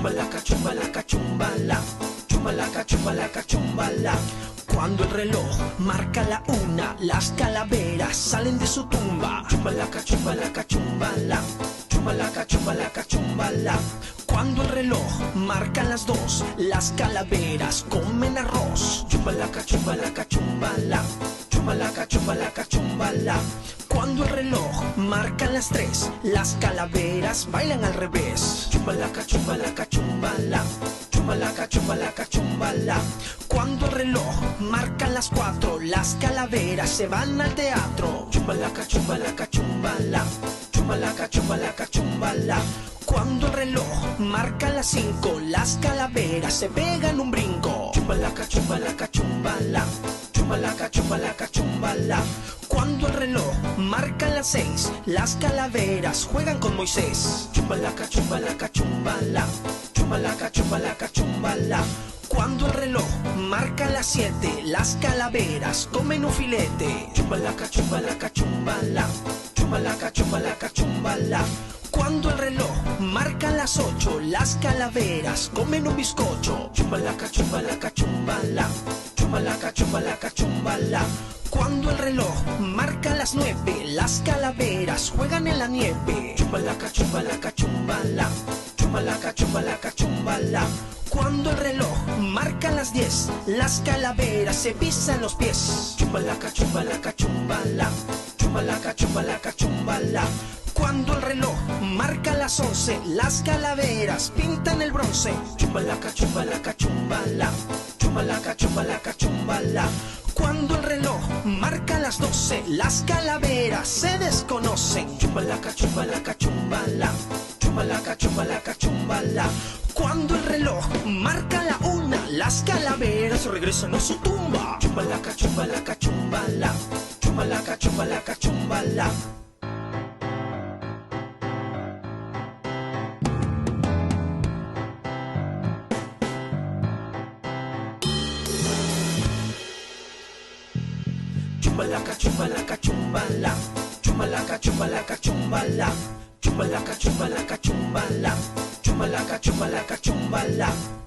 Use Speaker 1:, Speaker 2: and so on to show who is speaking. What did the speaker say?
Speaker 1: chumbalaca, chumbalaca, chumbala, chumbalaca, chumbalaca, chumbala. Cuando el reloj marca la una, las calaveras salen de su tumba. Chumbalaca, chumbalaca, chumbala, chumbalaca, chumbalaca, chumbala. Cuando el reloj marca las dos, las calaveras comen arroz. Chumbalaca, chumbalaca, chumbala, chumbalaca, chumbalaca, chumbala. Cuando el reloj marca las tres, las calaveras bailan al revés. Chumbalaca, chumbalaca, chumbala, chumbalaca, chumbalaca, chumbala. Cuando el reloj marca las cuatro, las calaveras se van al teatro. Chumbalaca, chumbalaca, chumbala, chumbalaca, chumbalaca, chumbala. Cuando el reloj marca las cinco, las calaveras se pegan un brinco. Chumbalaca, chumbalaca, chumbala, chumbalaca, chumbalaca, chumbala. Cuando el reloj marca las seis, las calaveras juegan con Moisés. Chumbalaca, chumbalaca, chumbala, chumbalaca, chumbalaca, chumbala. Cuando el reloj marca las siete, las calaveras comen un filete. Chumbalaca, chumbalaca, chumbala, chumbalaca, chumbalaca, chumbala. Cuando el reloj marca las ocho, las calaveras comen un bizcocho. Chumbalaca, chumbalaca, chumbala, chumbalaca, chumbalaca, chumbala. Cuando el reloj marca las nueve, las calaveras juegan en la nieve. Chumbalaca, chumbalaca, chumbala, chumbalaca, chumbalaca, chumbala. Cuando el reloj marca las 10, las calaveras se pisan los pies. Chumbalaca, chumbalaca, chumbala, chumbalaca, chumbalaca, chumbala. Cuando el reloj marca las 11, las calaveras pintan el bronce. Chumbalaca, chumbalaca, chumbala, chumbalaca, chumbalaca, chumbala. Cuando el reloj marca las 12, las calaveras se desconocen. Chumbalaca, chumbalaca, chumbala, chumbalaca, chumbalaca, chumbala. Cuando el reloj marca la una, las calaveras regresan a su tumba. Chumbalaca, chumbalaca, chumbala, chumbalaca, chumbalaca, chumbala. Chumbalaca, chumbalaca, chumbala, chumbalaca, chumbalaca, chumbala, chumbalaca, chumbalaca, chumbala, chumbalaca, chumbalaca, chumbala.